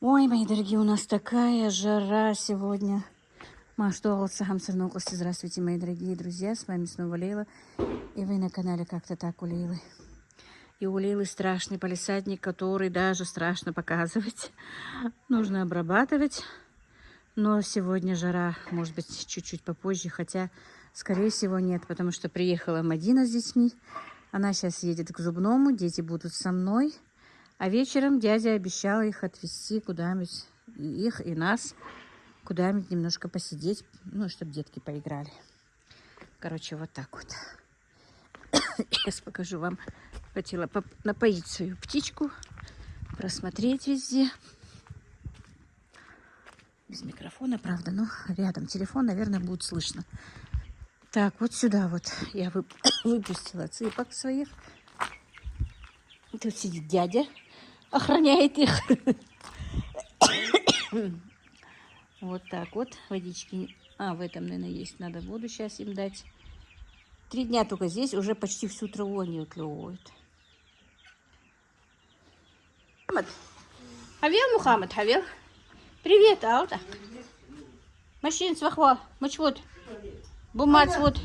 Ой, мои дорогие, у нас такая жара сегодня. Здравствуйте, мои дорогие друзья. С вами снова Лейла. И вы на канале Как-то так у Лейлы. И у Лейлы страшный палисадник, который даже страшно показывать. Нужно обрабатывать. Но сегодня жара, может быть, чуть-чуть попозже. Хотя, скорее всего, нет. Потому что приехала Мадина с детьми. Она сейчас едет к зубному. Дети будут со мной. А вечером дядя обещал их отвезти куда-нибудь, их и нас, куда-нибудь немножко посидеть, ну, чтобы детки поиграли. Короче, вот так вот. Сейчас покажу вам. Хотела напоить свою птичку, просмотреть везде. Без микрофона, правда, но рядом телефон, наверное, будет слышно. Так, вот сюда вот я выпустила цыпок своих. Тут сидит дядя, охраняет их. Вот так вот. Водички. В этом, наверное, есть. Надо воду сейчас им дать. 3 дня только здесь. Уже почти всю траву они утлевывают. Мухаммад, Хавел. Привет, Алта. Машин свахва. Мачвот. Бумацвот.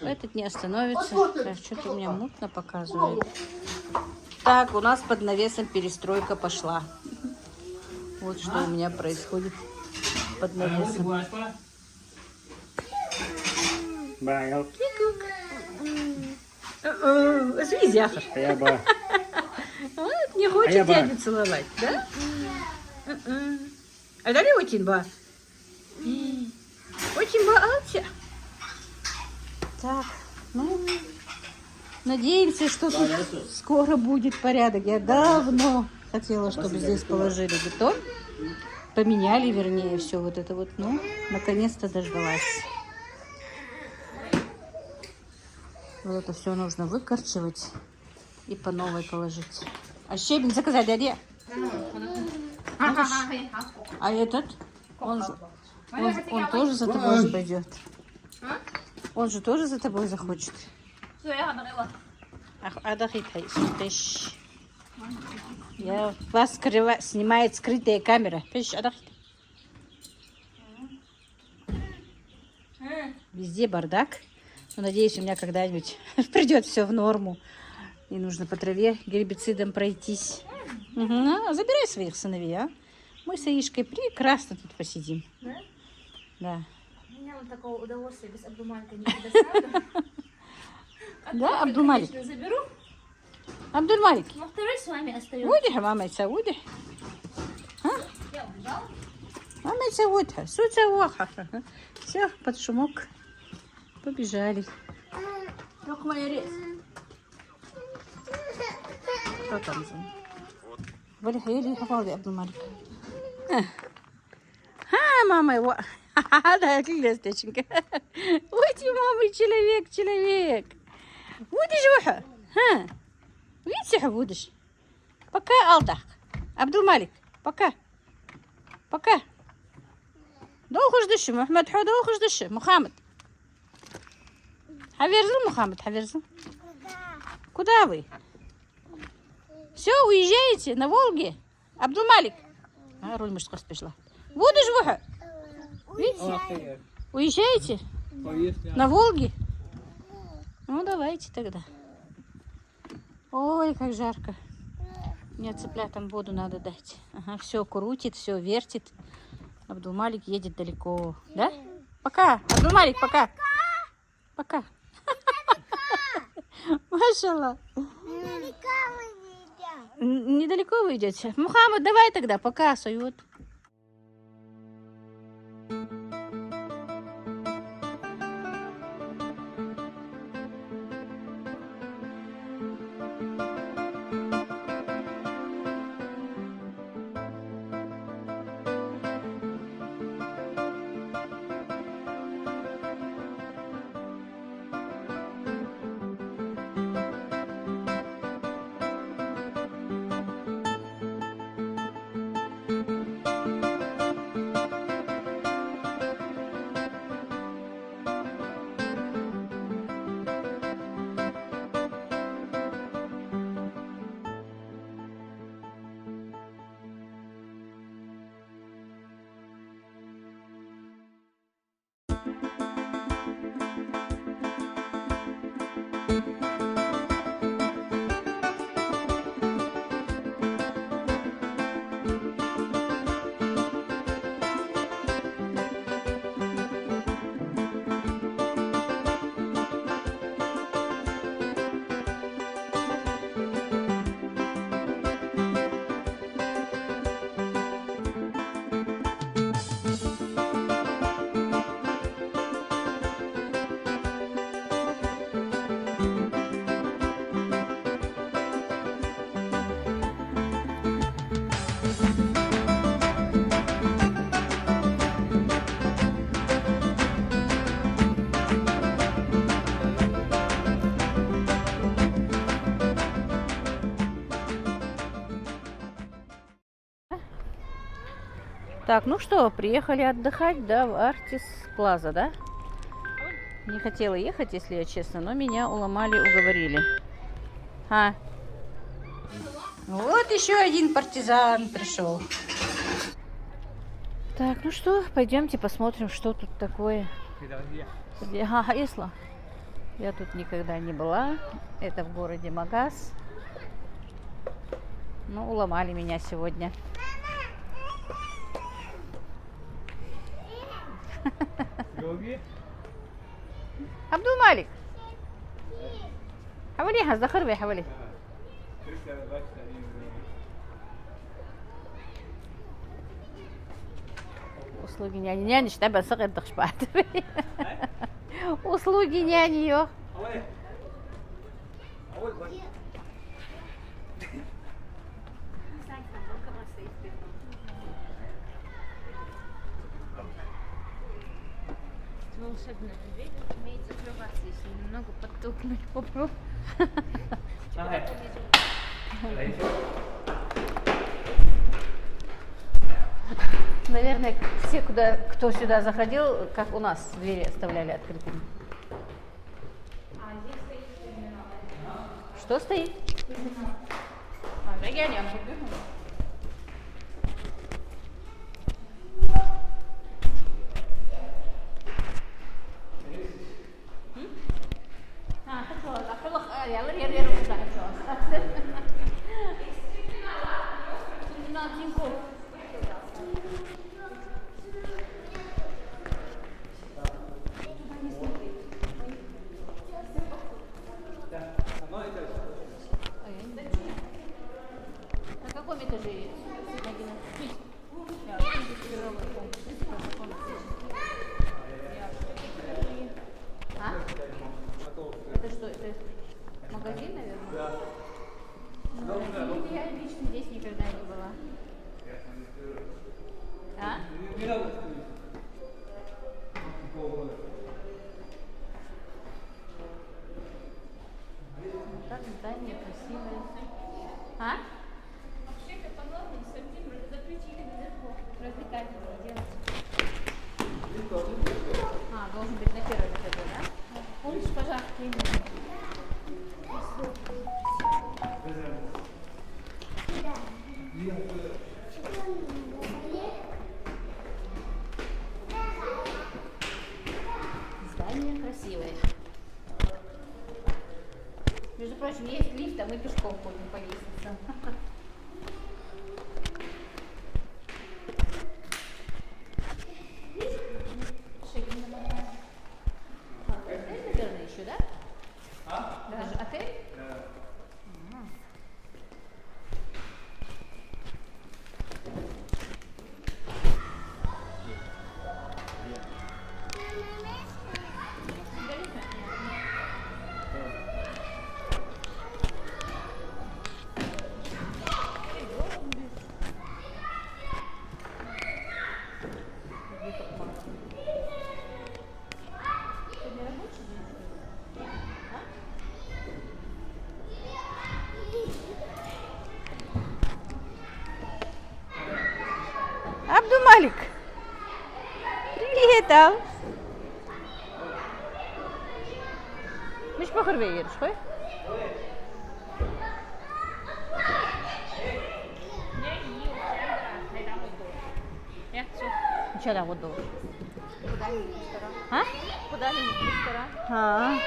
Этот не остановится. Так, что-то у меня мутно показывает. Так, у нас под навесом перестройка пошла. Вот что у меня происходит под навесом. Звездяхар. Вот, не хочет дядю целовать, да? А дали очень ба? Очень ба, Алтя. Так, ну, надеемся, что тут скоро будет порядок. Я давно хотела, чтобы здесь положили бетон. Поменяли, вернее, все вот это вот. Ну, наконец-то дождалась. Вот это все нужно выкорчевать и по новой положить. А щебень заказать, дядя? А этот? Он тоже за тобой пойдет. Он же тоже за тобой захочет. Я вас снимает скрытая камера. Везде бардак. Но надеюсь, у меня когда-нибудь придет все в норму. Не нужно по траве гербицидом пройтись. Забирай своих сыновей, а? Мы с Аишкой прекрасно тут посидим. Да? Да. У меня вот такого удовольствия без Абдулмалика не предоставлю. Да, Абдулмалик? Заберу. Абдулмалик. Но второй с вами остается. Удих, мама, это удих. Я убежала. Мама, это удих. Суца, все, под шумок. Побежали. Кто там за? Валих, я хавал Абдулмалик. Мама его. Да, лестеченька. Ой, ты, мама, человек. Будешь, Уха? Видишь, будешь? Пока, Алдах. Абдулмалик, пока. Долго ждешь, Мухаммад, долго ждешь, Мухаммад. Хаверзу, Мухаммад, хаверзу. Куда вы? Все, уезжаете на Волге? Абдулмалик. Руль мужской спешла. Будешь, Уха? Видите? Уезжаете? На Волге? Ну, давайте тогда. Ой, как жарко. Мне цыплятам воду надо дать. Ага, все крутит, все вертит. Абдулмалик едет далеко. Да? Пока. Абдулмалик, пока. Пока. Машалла. Недалеко вы идете? Мухаммад, давай тогда, пока, Союд. Так, ну что, приехали отдыхать, да, в Артис Плаза, да? Не хотела ехать, если я честно, но меня уломали, уговорили. А. Вот еще один партизан пришел. Так, ну что, пойдемте посмотрим, что тут такое. Ага, Исла. Я тут никогда не была. Это в городе Магас. Ну, уломали меня сегодня. عبدو مالك حواليها زخربة حوالي услуги няни. Няни, что бы сагыр дышпат. Услуги няни, ё. Волшебная дверь умеет закрываться, если немного подтолкнуть. Попробуй. Наверное, все, кто сюда заходил, как у нас, двери оставляли открытыми. Что стоит? Я не могу. На каком этаже? А? Это что? Это магазин, наверное? Да. Я лично здесь никогда не была. А? Так здание красивое. А? Вообще-то по норме Сабин запретили наверху развлекательное делать. А, должен быть на первом этаже, да? Помнишь пожар в клинике? Здание красивое. Между прочим, есть лифт, а мы пешком ходим по лестнице. Отель, наверное, еще, да? А? Даже отель? Да. Абду Малик. Привет, Ал. Миш похорве едешь, хой? Ничего, вот до. Куда-нибудь ресторан. А? Куда-нибудь ресторан. А.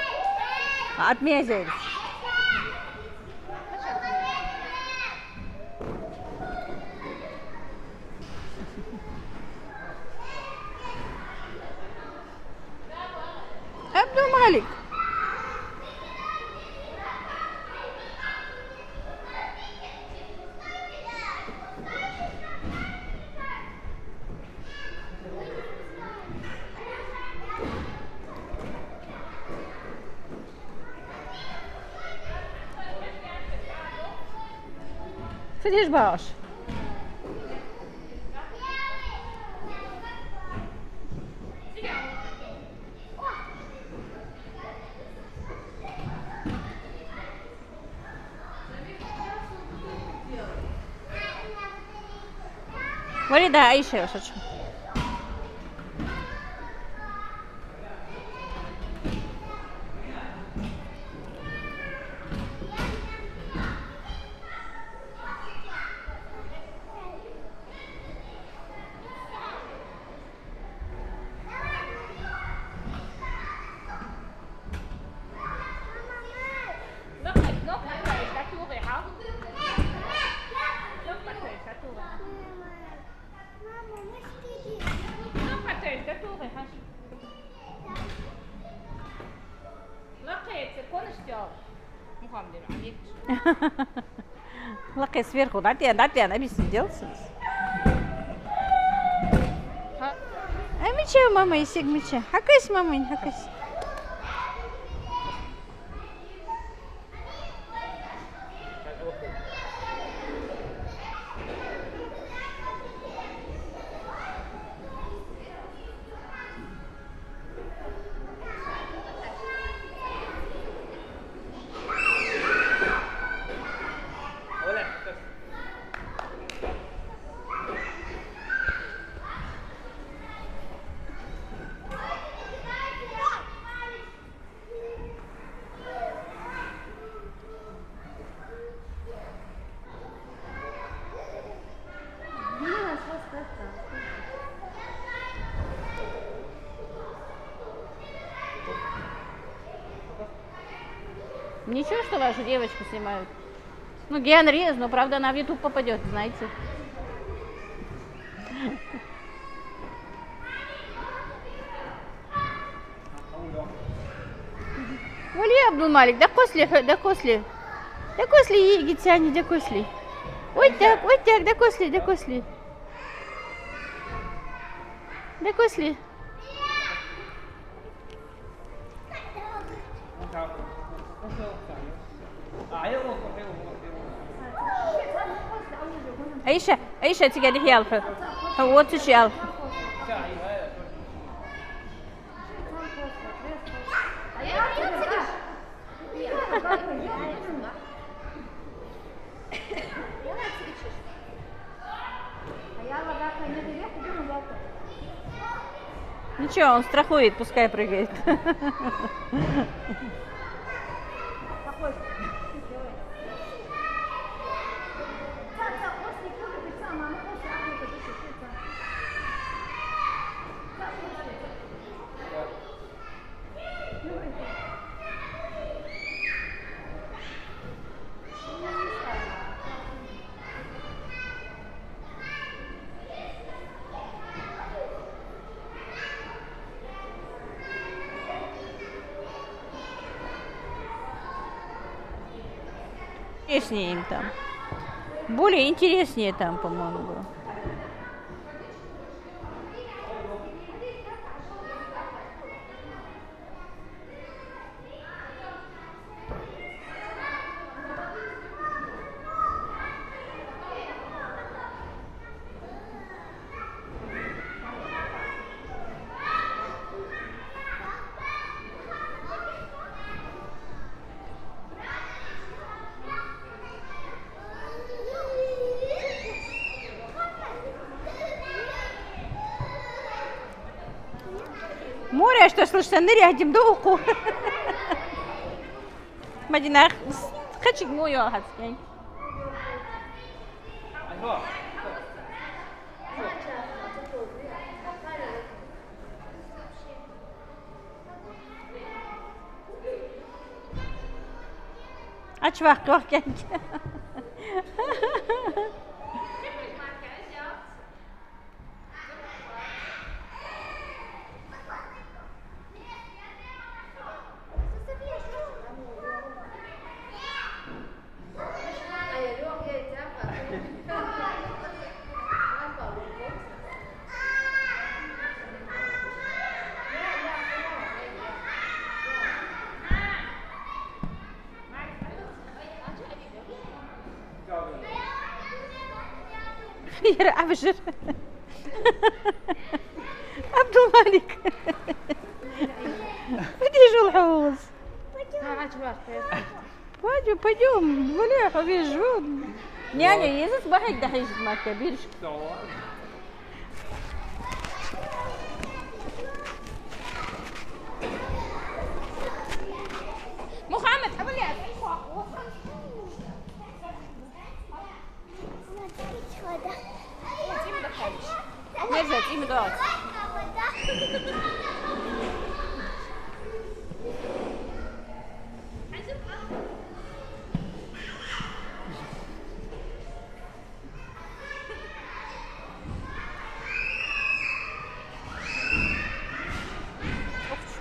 Отмезелись. Абду Малик. Finish باش. وليدها أي شيء وشو. Лакай сверху, дайте, объяснительность. А меча, мама, исек меча. Хакайс, мамань, хакайс. Ничего, что вашу девочку снимают? Ну, Генри, но правда она в YouTube попадет, знаете. Вали, Абдулмалик, да косли, егитяне, да косли. Ой так, да косли. Да косли. Aisha تقعدي يالها هو تشيال Ничего, он страхует, пускай прыгает. Интереснее им там. Более интереснее там, по-моему, было. Море, что слышно, ныряем до уку. Мадинах, хочу мою агатская. Açvak korken. يا أبشر عبد الملك بدي شو الحوض пойдем гуляй, побежим. Няня, есть сбахать да хижит ма кабирш. خلاص.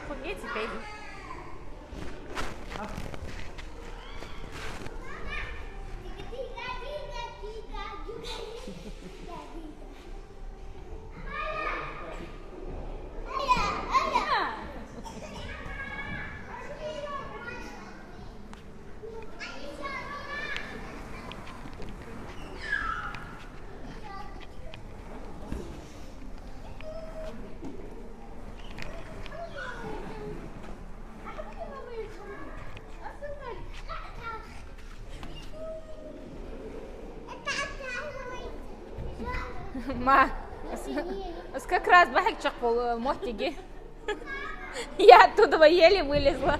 Спагетти, baby. ما بس как раз бахик чакол мотиги. Я оттуда еле вылезла.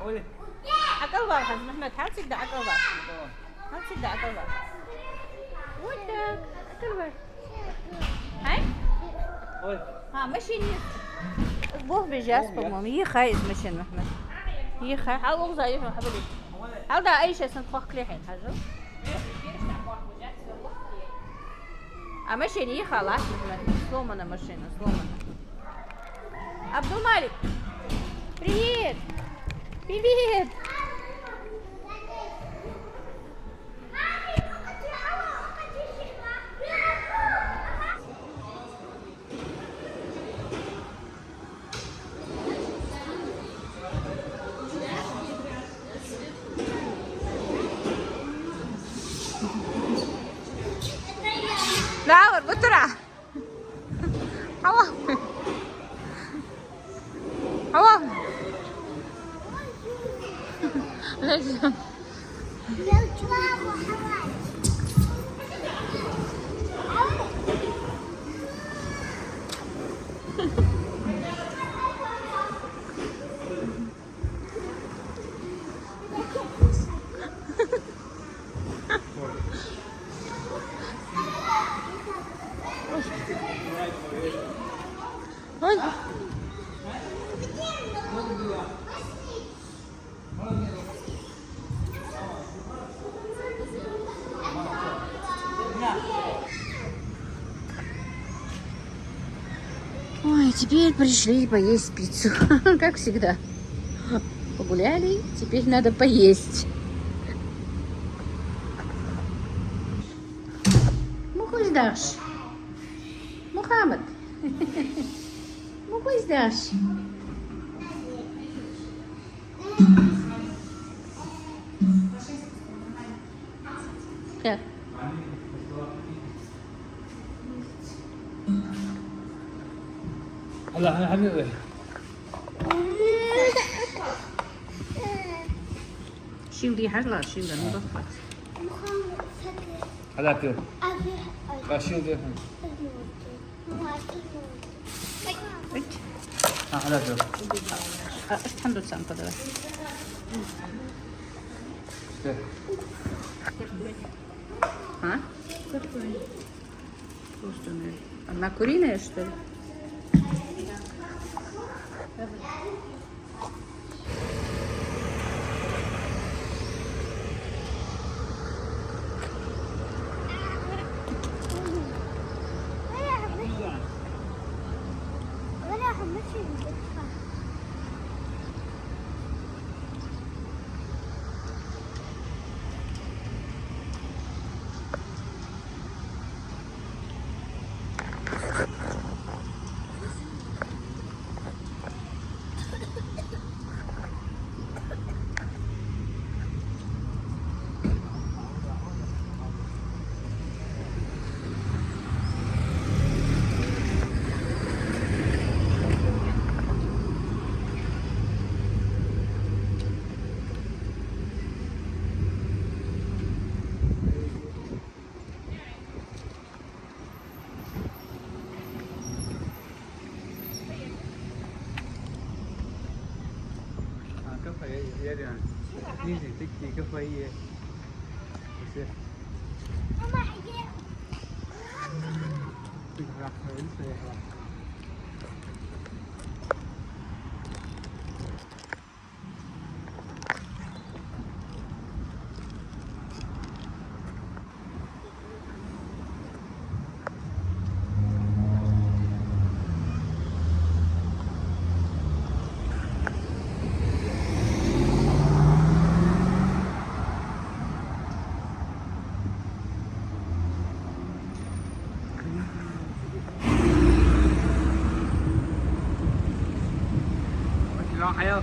أولي أقل ضغط حسن محمد حاول تقدر أقل ضغط حاول تقدر أقل ضغط ودك أقل ضغط هاي أولي ها مشيني بوه بجاس بمام هي خايز مشين محمد هي خايز حاول أغزى أيها حبيبي حاول ده أي شيء سنخوخ ليحين حاجة أمشيني هي خلاص محمد сломана машина сломана Абдулмалик привет привет Лаур, بسرعة هوا هوا Ой. Ой, теперь пришли поесть пиццу, как всегда. Погуляли, теперь надо поесть. Мухуздаш. Мухаммад. Мухуздаш. Как? هلا يا حبيبي شيل هلا شيل نظفت. هلا كيف شو ده هلا كيف الحمد لله قدرت. А? Вкусная. Она куриная, что ли? زيادة يعني نيجي تكتي كفاية بس راح يا